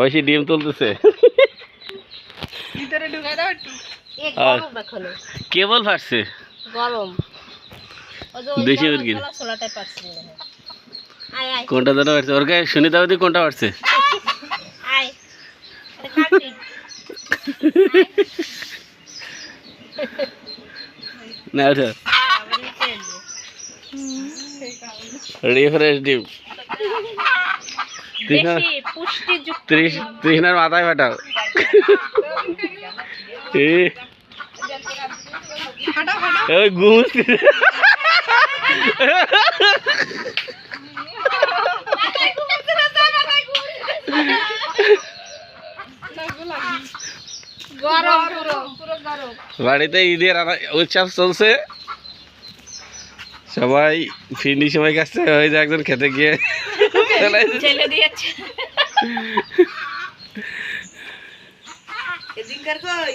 ঐশী ডিম তুলতেছে। ভিতরে ঢুকাই দাও একটু। কেবল ফাটছে গরম দেশি মুরগি ছোলাটাই পাচ্ছি আয় আয় কোনটা যেন ফাটছে ওর গায়ে শুনি দাও কোনটা ফাটছে আয় কাটি না ওঠো রিফ্রেশ ডিম বেশি পুষ্টিযুক্ত তৃষ্ণার মাথায় ফাটাও ওই ঘুষ গরম পুরো গরম। বাড়িতে ঈদের উৎসব চলছে, সবাই ফিরনি সময় কাছে হয়ে যায় একজন খেতে গিয়ে ছেলে দিয়েছে এদিনকার কই